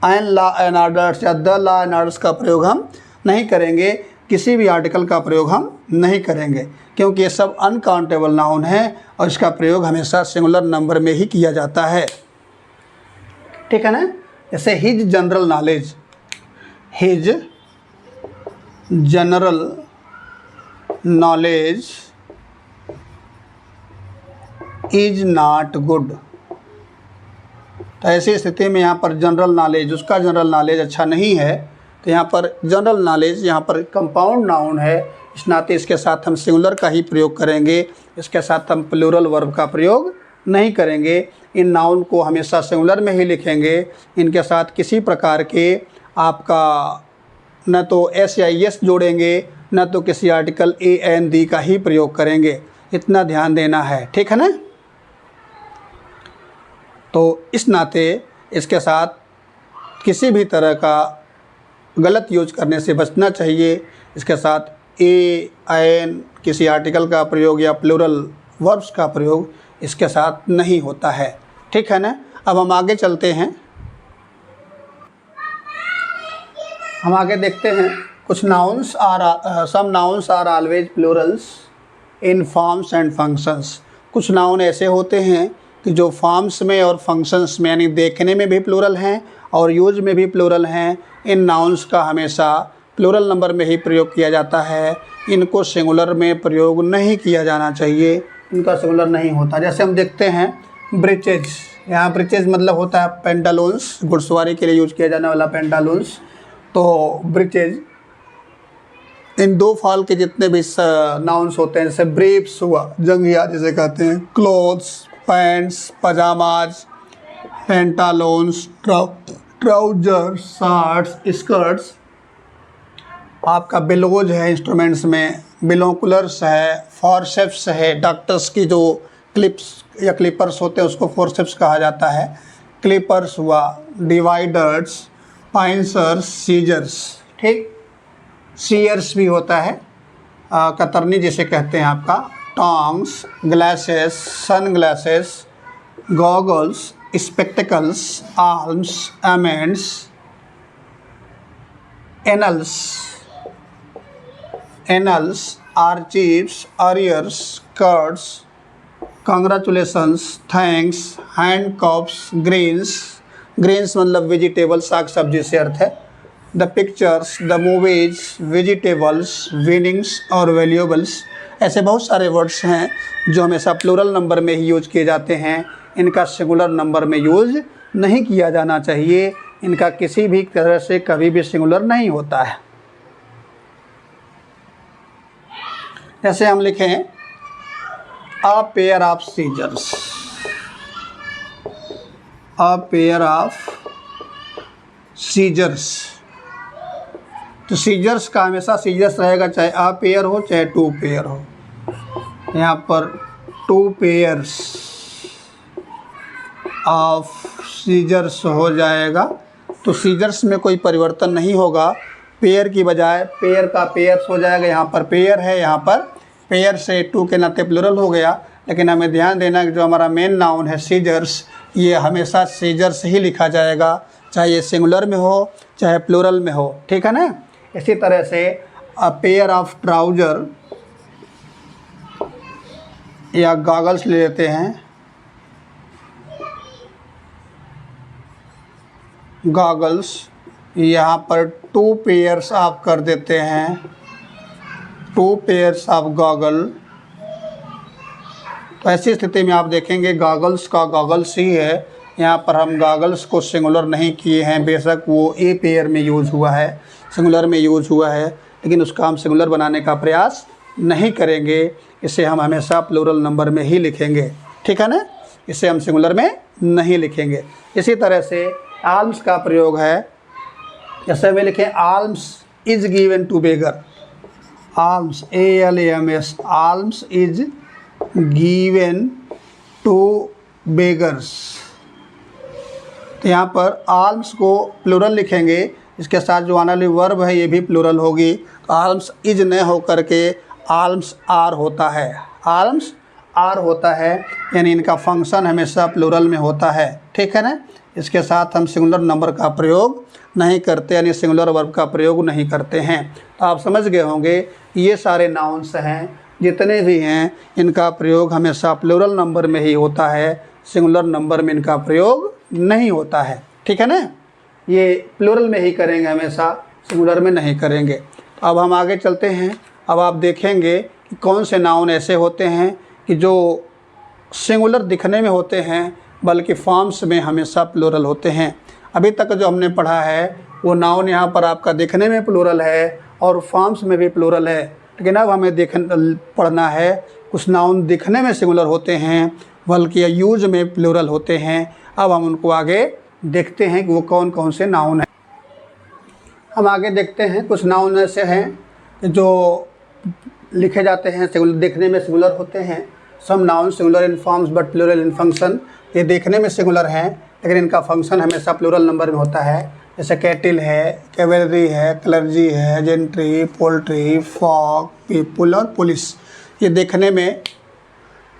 an law and orders या द लॉ एंड ऑर्डर्स का प्रयोग हम नहीं करेंगे, किसी भी आर्टिकल का प्रयोग हम नहीं करेंगे, क्योंकि ये सब अनकाउंटेबल नाउन है और इसका प्रयोग हमेशा सिंगुलर नंबर में ही किया जाता है, ठीक है ना। जैसे his general knowledge, his general knowledge is not good. तो ऐसी स्थिति में यहाँ पर जनरल नॉलेज, उसका जनरल नॉलेज अच्छा नहीं है, तो यहाँ पर जनरल नॉलेज यहाँ पर कंपाउंड नाउन है, इस नाते इसके साथ हम सिंगुलर का ही प्रयोग करेंगे, इसके साथ हम प्लूरल वर्ब का प्रयोग नहीं करेंगे। इन नाउन को हमेशा सिंगुलर में ही लिखेंगे, इनके साथ किसी प्रकार के आपका न तो एस या एस जोड़ेंगे, न तो किसी आर्टिकल ए एन दी का ही प्रयोग करेंगे, इतना ध्यान देना है, ठीक है ना। तो इस नाते इसके साथ किसी भी तरह का गलत यूज करने से बचना चाहिए। इसके साथ ए एन किसी आर्टिकल का प्रयोग या प्लूरल वर्ब्स का प्रयोग इसके साथ नहीं होता है, ठीक है ना। अब हम आगे चलते हैं, हम आगे देखते हैं कुछ nouns some nouns are always plurals in forms and functions. कुछ नाउन ऐसे होते हैं कि जो फॉर्म्स में और फंक्शंस में यानी देखने में भी प्लूरल हैं और यूज में भी प्लूरल हैं। इन नाउन्स का हमेशा प्लूरल नंबर में ही प्रयोग किया जाता है, इनको सिंगुलर में प्रयोग नहीं किया जाना चाहिए, इनका सिंगुलर नहीं होता। जैसे हम देखते हैं ब्रिचेज, यहाँ ब्रिचेज मतलब होता है पेंटालून्स, घुड़सवारी के लिए यूज किया जाने वाला पेंटालून्स। तो ब्रिचेज इन दो फाल के जितने भी नाउन्स होते हैं, जैसे ब्रीफ्स हुआ, जंघिया जिसे कहते हैं, clothes pants, pyjamas, Pantaloons, trousers, shirts, skirts. आपका बिलोज है इंस्ट्रूमेंट्स में, बिलोकुलर्स है, फॉरसेप्स है, डॉक्टर्स की जो क्लिप्स या क्लिपर्स होते हैं उसको फॉरसेप्स कहा जाता है, क्लिपर्स हुआ, डिवाइडर्स, पाइंसर्स, सीजर्स, ठीक। सीयर्स भी होता है, कतरनी जिसे कहते हैं आपका, tongs, glasses, sunglasses, goggles, spectacles, arms, amends, annals, archives, arrears, curds, congratulations, thanks, handcuffs, greens मतलब वेजिटेबल, साग सब्जी से अर्थ है, the pictures, the movies, vegetables, winnings और वैल्यूएबल्स। ऐसे बहुत सारे वर्ड्स हैं जो हमेशा प्लूरल नंबर में ही यूज किए जाते हैं, इनका सिंगुलर नंबर में यूज नहीं किया जाना चाहिए, इनका किसी भी तरह से कभी भी सिंगुलर नहीं होता है। जैसे हम लिखें a pair of scissors, a pair of scissors. तो सीजर्स का हमेशा सीजर्स रहेगा, चाहे अ पेयर हो चाहे टू पेयर हो। यहाँ पर टू पेयर्स ऑफ सीजर्स हो जाएगा, तो सीजर्स में कोई परिवर्तन नहीं होगा, पेयर की बजाय पेयर का पेयर्स हो जाएगा। यहाँ पर पेयर है, यहाँ पर पेयर से टू के नाते प्लूरल हो गया, लेकिन हमें ध्यान देना कि जो हमारा मेन नाउन है सीजर्स, ये हमेशा सीजर्स ही लिखा जाएगा, चाहे ये सिंगुलर में हो चाहे प्लूरल में हो, ठीक है ना। इसी तरह से अ पेयर ऑफ ट्राउजर या गॉगल्स ले लेते हैं, गॉगल्स, यहाँ पर 2 पेयर्स आप कर देते हैं, 2 पेयर्स ऑफ गॉगल। तो ऐसी स्थिति में आप देखेंगे गॉगल्स का गॉगल्स ही है, यहाँ पर हम गॉगल्स को सिंगुलर नहीं किए हैं, बेशक वो ए पेयर में यूज़ हुआ है, सिंगुलर में यूज़ हुआ है, लेकिन उसका हम सिंगुलर बनाने का प्रयास नहीं करेंगे, इसे हम हमेशा प्लूरल नंबर में ही लिखेंगे, ठीक है ना, इसे हम सिंगुलर में नहीं लिखेंगे। इसी तरह से आल्म्स का प्रयोग है, जैसे वे लिखें alms is given to beggar, alms ALAMS, alms is given to beggars. तो यहाँ पर आल्म्स को प्लूरल लिखेंगे, इसके साथ जो आने वाली वर्ब है ये भी प्लूरल होगी। तो आल्म्स इज न हो करके आल्म्स आर होता है, आल्म्स आर होता है, यानी इनका फंक्शन हमेशा प्लूरल में होता है, ठीक है ना। इसके साथ हम सिंगुलर नंबर का प्रयोग नहीं करते, यानी सिंगुलर वर्ब का प्रयोग नहीं करते हैं। तो आप समझ गए होंगे ये सारे नाउन्स हैं जितने भी हैं, इनका प्रयोग हमेशा प्लूरल नंबर में ही होता है, सिंगुलर नंबर में इनका प्रयोग नहीं होता है, ठीक है ना। ये प्लूरल में ही करेंगे हमेशा, सिंगुलर में नहीं करेंगे। अब हम आगे चलते हैं। अब आप देखेंगे कि कौन से नाउन ऐसे होते हैं कि जो सिंगुलर दिखने में होते हैं बल्कि फॉर्म्स में हमेशा प्लूरल होते हैं। अभी तक जो हमने पढ़ा है वो नाउन यहाँ पर आपका दिखने में प्लूरल है और फॉर्म्स में भी प्लूरल है, लेकिन अब हमें पढ़ना है कुछ नाउन दिखने में सिंगुलर होते हैं बल्कि यूज में प्लूरल होते हैं। अब हम उनको आगे देखते हैं कि वो कौन कौन से नाउन हैं। हम आगे देखते हैं कुछ नाउन ऐसे हैं जो लिखे जाते हैं सिंगुलर, देखने में सिंगुलर होते हैं। Some noun singular in forms but plural in function, ये देखने में सिंगुलर हैं लेकिन इनका फंक्शन हमेशा प्लूरल नंबर में होता है। जैसे कैटिल है, कैवेलरी है, क्लर्जी है, जेंट्री, पोल्ट्री, फॉग, पीपुल और पुलिस, ये देखने में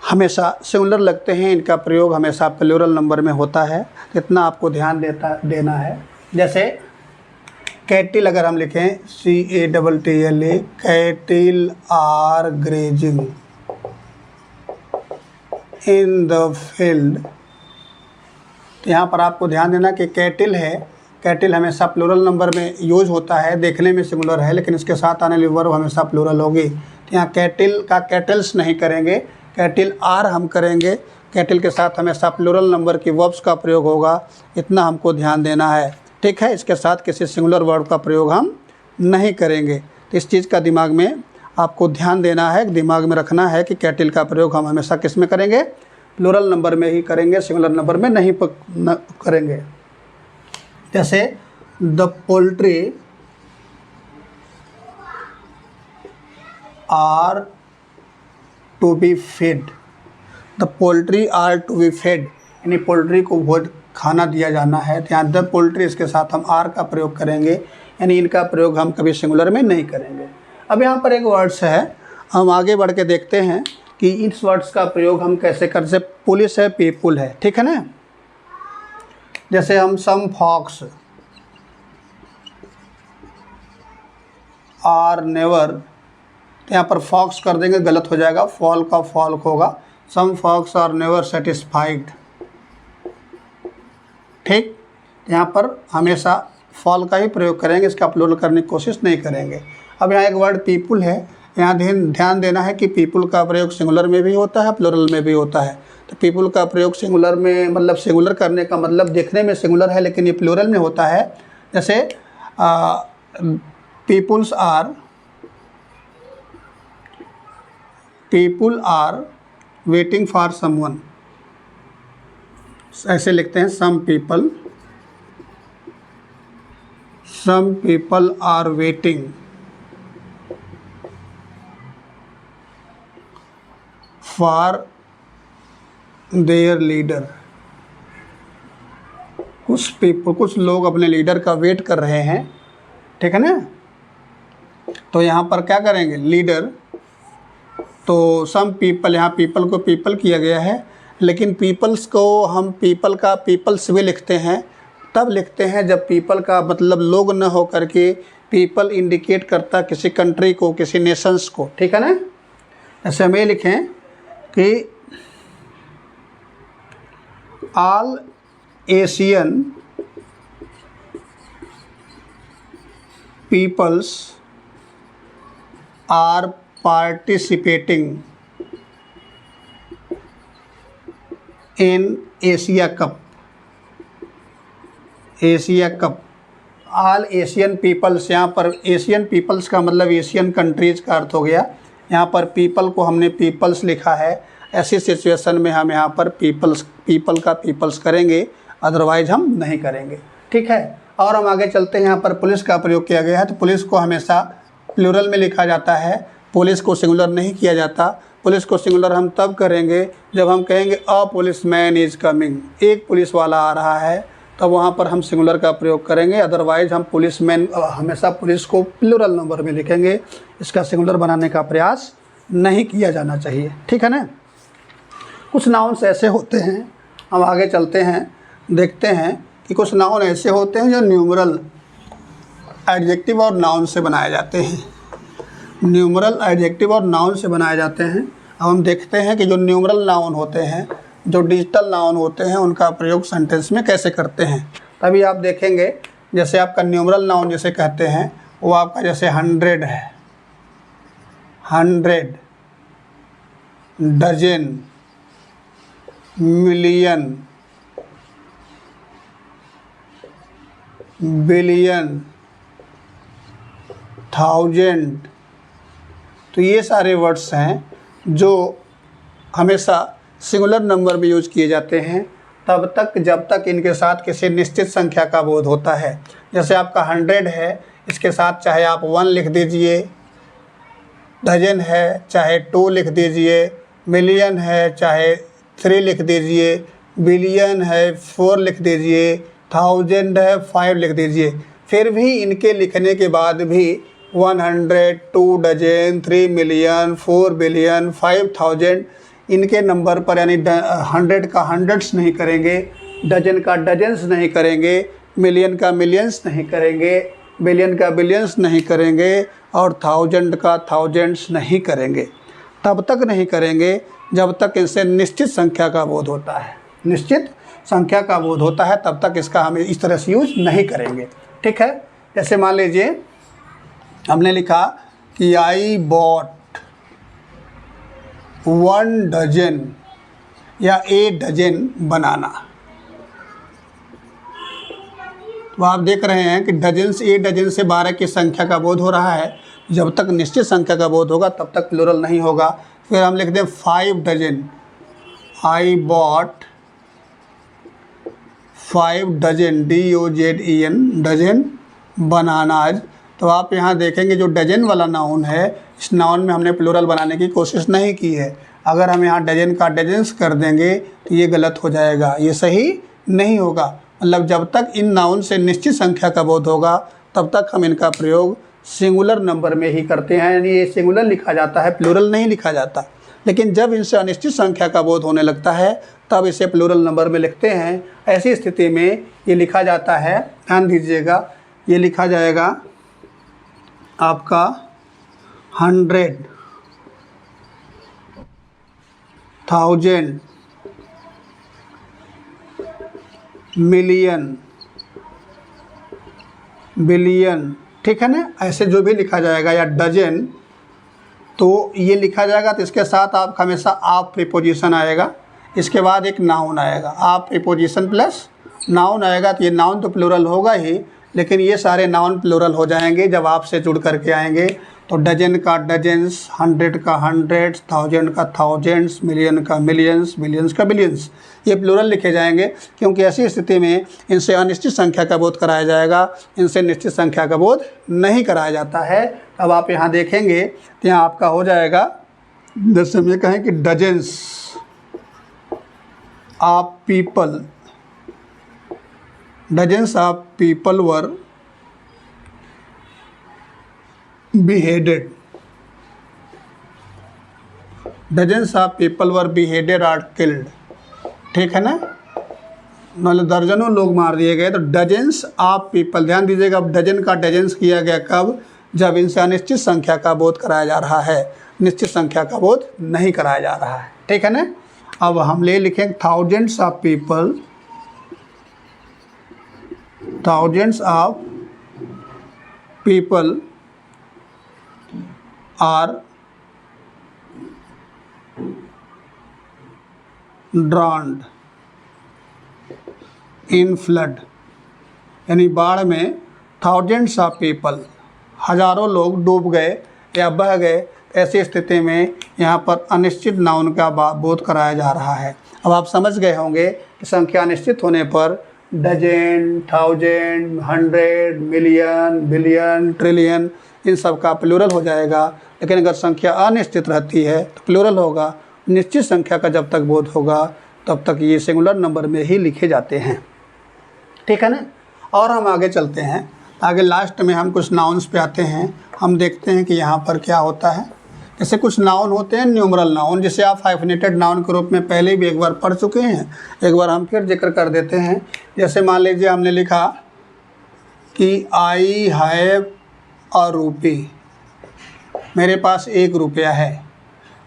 हमेशा सिंगुलर लगते हैं, इनका प्रयोग हमेशा प्लूरल नंबर में होता है। इतना आपको ध्यान देना है। जैसे कैटिल अगर हम लिखें CATTLE, cattle are grazing in the field. तो यहाँ पर आपको ध्यान देना कि कैटिल है, कैटिल हमेशा प्लूरल नंबर में यूज होता है, देखने में सिंगुलर है लेकिन इसके साथ आने वाली वर्ब हमेशा प्लूरल होगी। तो यहाँ कैटिल का कैटल्स नहीं करेंगे, कैटिल आर हम करेंगे। कैटिल के साथ हमेशा प्लूरल नंबर की वर्ब्स का प्रयोग होगा, इतना हमको ध्यान देना है, ठीक है। इसके साथ किसी सिंगुलर वर्ब का प्रयोग हम नहीं करेंगे। तो इस चीज़ का दिमाग में आपको ध्यान देना है, दिमाग में रखना है कि कैटिल का प्रयोग हम हमेशा किस में करेंगे, प्लूरल नंबर में ही करेंगे, सिंगुलर नंबर में नहीं करेंगे। जैसे the poultry are to be fed, the poultry are to be fed, यानी पोल्ट्री को बहुत खाना दिया जाना है। तो यहाँ द पोल्ट्री, इसके साथ हम आर का प्रयोग करेंगे, यानी इनका प्रयोग हम कभी सिंगुलर में नहीं करेंगे। अब यहाँ पर एक वर्ड्स है, हम आगे बढ़ के देखते हैं कि इस वर्ड्स का प्रयोग हम कैसे कर सकते। पुलिस है, पीपुल है, ठीक है ना। जैसे हम सम फॉक्स आर नेवर, तो यहाँ पर फॉक्स कर देंगे गलत हो जाएगा, फॉल का फॉल्क होगा। सम फॉक्स आर नेवर सेटिस्फाइड, ठीक। यहाँ पर हमेशा फॉल का ही प्रयोग करेंगे, इसका प्लूरल करने की कोशिश नहीं करेंगे। अब यहाँ एक वर्ड पीपुल है, यहाँ ध्यान देना है कि पीपुल का प्रयोग सिंगुलर में भी होता है, प्लूरल में भी होता है। तो पीपुल का प्रयोग सिंगुलर में, मतलब सिंगुलर करने का मतलब देखने में सिंगुलर है लेकिन ये प्लूरल में होता है। जैसे people are waiting for someone, ऐसे लिखते हैं some people are waiting for their leader, कुछ लोग अपने लीडर का वेट कर रहे हैं, ठीक है ना। तो यहाँ पर क्या करेंगे, लीडर, तो सम पीपल, यहाँ पीपल को पीपल किया गया है, लेकिन पीपल्स को हम पीपल का पीपल्स भी लिखते हैं, तब लिखते हैं जब पीपल का मतलब लोग न हो करके पीपल इंडिकेट करता किसी कंट्री को, किसी नेशंस को, ठीक है ना। ऐसे हम ये लिखें कि all Asian peoples are participating in Asia cup. Asia cup, all Asian peoples, यहाँ पर एशियन पीपल्स का मतलब एशियन कंट्रीज़ का अर्थ हो गया। यहाँ पर पीपल को हमने पीपल्स लिखा है, ऐसी सिचुएशन में हम यहाँ पर पीपल का पीपल्स करेंगे, अदरवाइज हम नहीं करेंगे, ठीक है। और हम आगे चलते हैं, यहाँ पर पुलिस का प्रयोग किया गया है, तो पुलिस को हमेशा प्लूरल में लिखा जाता है, पुलिस को सिंगुलर नहीं किया जाता। पुलिस को सिंगुलर हम तब करेंगे जब हम कहेंगे अ पुलिस मैन इज़ कमिंग, एक पुलिस वाला आ रहा है, तब वहाँ पर हम सिंगुलर का प्रयोग करेंगे। अदरवाइज हम पुलिस मैन, हमेशा पुलिस को प्लूरल नंबर में लिखेंगे, इसका सिंगुलर बनाने का प्रयास नहीं किया जाना चाहिए, ठीक है ना। कुछ नाउन्स ऐसे होते हैं, हम आगे चलते हैं, देखते हैं कि कुछ नाउन ऐसे होते हैं जो न्यूमरल एडजेक्टिव और नाउन से बनाए जाते हैं। न्यूमरल एडजेक्टिव और नाउन से बनाए जाते हैं। अब हम देखते हैं कि जो न्यूमरल नाउन होते हैं, जो डिजिटल नाउन होते हैं, उनका प्रयोग सेंटेंस में कैसे करते हैं। तभी आप देखेंगे, जैसे आपका न्यूमरल नाउन जैसे कहते हैं, वो आपका जैसे 100 है, 100, डजन, मिलियन, बिलियन, 1000, तो ये सारे वर्ड्स हैं जो हमेशा सिंगुलर नंबर में यूज किए जाते हैं तब तक जब तक इनके साथ किसी निश्चित संख्या का बोध होता है। जैसे आपका 100 है, इसके साथ चाहे आप 1 लिख दीजिए, डजन है चाहे 2 लिख दीजिए, मिलियन है चाहे 3 लिख दीजिए, बिलियन है 4 लिख दीजिए, 1000 है 5 लिख दीजिए, फिर भी इनके लिखने के बाद भी 100, 2 डजन, 3 मिलियन, 4 बिलियन, 5000 इनके नंबर पर, यानी 100 का हंड्रेड्स नहीं करेंगे, डजन का डजन्स नहीं करेंगे, मिलियन का मिलियंस नहीं करेंगे, बिलियन का बिलियंस नहीं करेंगे, और 1000 का थाउजेंड्स नहीं करेंगे। तब तक नहीं करेंगे जब तक इनसे निश्चित संख्या का बोध होता है। निश्चित संख्या का बोध होता है तब तक इसका हम इस तरह से यूज नहीं करेंगे, ठीक है। जैसे मान लीजिए हमने लिखा कि आई बॉट 1 डजन या ए डजन बनाना, तो आप देख रहे हैं कि डजन से, ए डजन से 12 की संख्या का बोध हो रहा है। जब तक निश्चित संख्या का बोध होगा तब तक प्लूरल नहीं होगा। फिर हम लिख दें 5 dozen, I bought 5 dozen, DOZEN, dozen bananas. तो आप यहाँ देखेंगे जो डजन वाला नाउन है, इस नाउन में हमने प्लूरल बनाने की कोशिश नहीं की है। अगर हम यहाँ डजन का डजन्स कर देंगे तो ये गलत हो जाएगा, ये सही नहीं होगा। मतलब जब तक इन नाउन से निश्चित संख्या का बोध होगा तब तक हम इनका प्रयोग सिंगुलर नंबर में ही करते हैं, यानी ये सिंगुलर लिखा जाता है, प्लूरल नहीं लिखा जाता। लेकिन जब इनसे अनिश्चित संख्या का बोध होने लगता है तब इसे प्लूरल नंबर में लिखते हैं। ऐसी स्थिति में ये लिखा जाता है, ध्यान दीजिएगा, ये लिखा जाएगा आपका 100, 1000, मिलियन, बिलियन, ठीक है ना। ऐसे जो भी लिखा जाएगा, या डजन, तो ये लिखा जाएगा तो इसके साथ आप हमेशा आप प्रीपोजिशन आएगा, इसके बाद एक नाउन आएगा, आप प्रीपोजिशन प्लस नाउन आएगा। तो ये नाउन तो प्लूरल होगा ही, लेकिन ये सारे नाउन प्लूरल हो जाएंगे जब आप से जुड़ करके आएंगे। तो डजन का डजन्स, 100 का हंड्रेड्स, 1000 का थाउजेंड्स, मिलियन का मिलियंस, बिलियंस का बिलियंस, ये प्लूरल लिखे जाएंगे, क्योंकि ऐसी स्थिति में इनसे अनिश्चित संख्या का बोध कराया जाएगा, इनसे निश्चित संख्या का बोध नहीं कराया जाता है। अब आप यहाँ देखेंगे तो यहाँ आपका हो जाएगा, जैसे हम ये कहें कि dozens of people, dozens of people were beheaded, dozens of people were beheaded or killed, ठीक है ना, मतलब दर्जनों लोग मार दिए गए। तो डजन्स ऑफ पीपल, ध्यान दीजिएगा, अब डजन का डजन्स किया गया कब, जब इनसे अनिश्चित संख्या का बोध कराया जा रहा है, निश्चित संख्या का बोध नहीं कराया जा रहा है, ठीक है ना। अब हम लिखेंगे thousands of people, thousands of people are drowned in flood, यानी बाढ़ में thousands of people, हजारों लोग डूब गए या बह गए। ऐसी स्थिति में यहाँ पर अनिश्चित नाउन का बोध कराया जा रहा है। अब आप समझ गए होंगे कि संख्या अनिश्चित होने पर dozen, thousand, hundred, million, billion, trillion, इन सब का प्लूरल हो जाएगा। लेकिन अगर संख्या अनिश्चित रहती है तो प्लूरल होगा। निश्चित संख्या का जब तक बोध होगा तब तक ये सिंगुलर नंबर में ही लिखे जाते हैं, ठीक है ना। और हम आगे चलते हैं, आगे लास्ट में हम कुछ नाउन्स पे आते हैं। हम देखते हैं कि यहाँ पर क्या होता है। जैसे कुछ नाउन होते हैं न्यूमरल नाउन, जिसे आप हाइफनेटेड नाउन के रूप में पहले भी एक बार पढ़ चुके हैं, एक बार हम फिर जिक्र कर देते हैं। जैसे मान लीजिए हमने लिखा कि आई हैव अ रूपी, मेरे पास 1 रुपया है।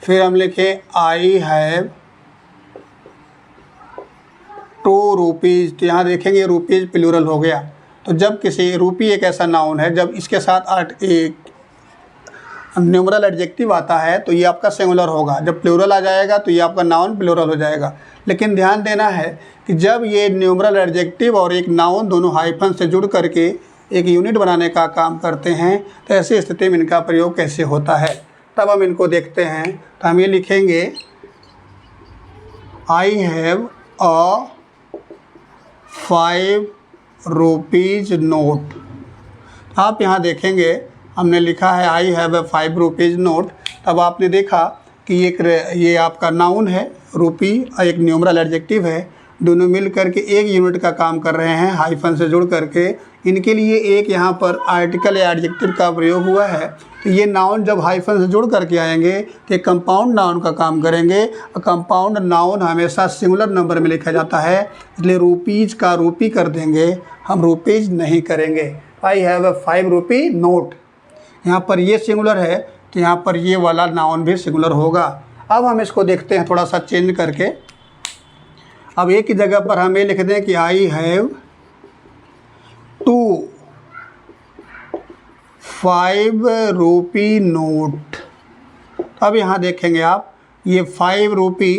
फिर हम लिखे आई हैव 2 रुपीज़, तो यहाँ देखेंगे रुपीज़ प्लूरल हो गया। तो जब किसी रूपी एक ऐसा नाउन है जब इसके साथ एक न्यूमरल एडजेक्टिव आता है तो ये आपका सिंगुलर होगा। जब प्लूरल आ जाएगा तो ये आपका नाउन प्लूरल हो जाएगा। लेकिन ध्यान देना है कि जब ये न्यूमरल एडजेक्टिव और एक नाउन दोनों हाइफन से जुड़ करके एक यूनिट बनाने का काम करते हैं तो ऐसी स्थिति में इनका प्रयोग कैसे होता है, तब हम इनको देखते हैं। तो हम ये लिखेंगे I have a 5 rupees note. आप यहाँ देखेंगे हमने लिखा है I have a 5 rupees note. तब आपने देखा कि ये आपका नाउन है रूपी और एक न्यूमरल एडजेक्टिव है, दोनों मिल करके एक यूनिट का काम कर रहे हैं हाइफन से जुड़ करके। इनके लिए एक यहाँ पर आर्टिकल या एडजेक्टिव का प्रयोग हुआ है। तो ये नाउन जब हाइफन से जुड़ करके आएंगे तो एक कंपाउंड नाउन का काम करेंगे और कंपाउंड नाउन हमेशा सिंगुलर नंबर में लिखा जाता है, इसलिए रुपीज़ का रूपी कर देंगे, हम रुपीज़ नहीं करेंगे। I have a 5 rupee note, यहाँ पर ये सिंगुलर है तो यहाँ पर ये वाला नाउन भी सिंगुलर होगा। अब हम इसको देखते हैं थोड़ा सा चेंज करके। अब एक ही जगह पर हम ये लिख दें कि आई हैव 2 5 रुपी नोट। अब यहाँ देखेंगे आप ये 5 रुपी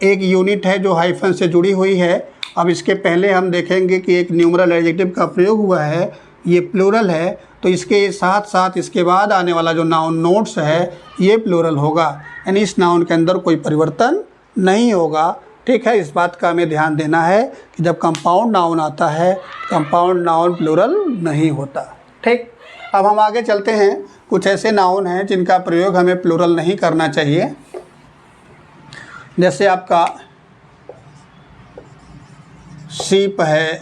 एक यूनिट है जो हाइफन से जुड़ी हुई है। अब इसके पहले हम देखेंगे कि एक न्यूमरल एडजेक्टिव का प्रयोग हुआ है, ये प्लूरल है, तो इसके साथ साथ इसके बाद आने वाला जो नाउन नोट्स है ये प्लूरल होगा, यानी इस नाउन के अंदर कोई परिवर्तन नहीं होगा। ठीक है, इस बात का हमें ध्यान देना है कि जब कंपाउंड नाउन आता है कंपाउंड नाउन प्लूरल नहीं होता। ठीक, अब हम आगे चलते हैं। कुछ ऐसे नाउन हैं जिनका प्रयोग हमें प्लूरल नहीं करना चाहिए। जैसे आपका शीप है,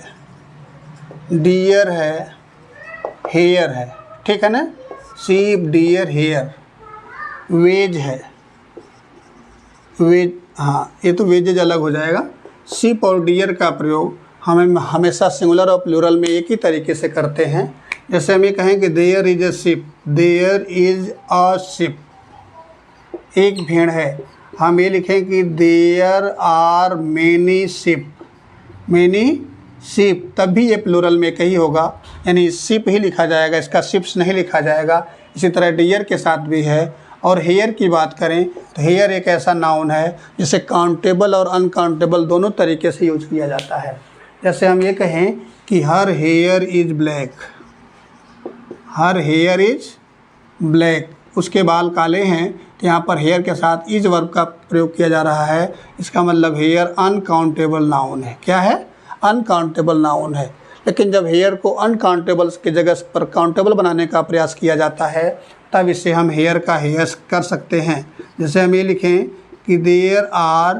डियर है, हेयर है, ठीक है ना। Sheep, deer, hair. वेज है, वेज, हाँ ये तो वेजेज अलग हो जाएगा। शीप और डियर का प्रयोग हमें हमेशा सिंगुलर और प्लूरल में एक ही तरीके से करते हैं। जैसे हम ये कहें कि there is a ship, there is a ship, एक भेड़ है। हम ये लिखें कि there are many ship, many ship, तब भी ये प्लूरल में कहीं होगा, यानी शिप ही लिखा जाएगा, इसका शिप्स नहीं लिखा जाएगा। इसी तरह डियर के साथ भी है। और हेयर की बात करें तो हेयर एक ऐसा नाउन है जिसे काउंटेबल और अनकाउंटेबल दोनों तरीके से यूज किया जाता है। जैसे हम ये कहें कि her here is black, her here is black, उसके बाल काले हैं, तो यहाँ पर हेयर के साथ इज वर्ब का प्रयोग किया जा रहा है। इसका मतलब हेयर अनकाउंटेबल नाउन है। क्या है? अनकाउंटेबल नाउन है। लेकिन जब हेयर को अनकाउंटेबल की जगह पर काउंटेबल बनाने का प्रयास किया जाता है तब इसे हम हेयर का हेयर्स कर सकते हैं। जैसे हम ये लिखें कि देयर आर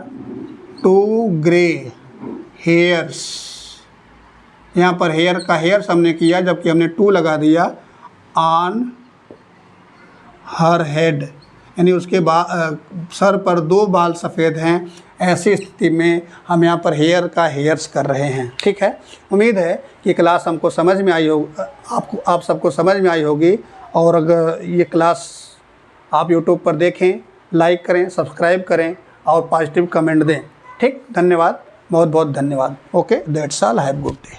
2 ग्रे हेयर्स, यहाँ पर हेयर का हेयर्स हमने किया जबकि हमने 2 लगा दिया ऑन हर हेड, यानी उसके सर पर 2 बाल सफ़ेद हैं, ऐसी स्थिति में हम यहाँ पर हेयर का हेयर्स कर रहे हैं। ठीक है, उम्मीद है कि क्लास हमको समझ में आई हो, आप सबको समझ में आई होगी। और अगर ये क्लास आप यूट्यूब पर देखें, लाइक करें, सब्सक्राइब करें और पॉजिटिव कमेंट दें। ठीक, धन्यवाद, बहुत बहुत धन्यवाद। Okay, that's all, have good day.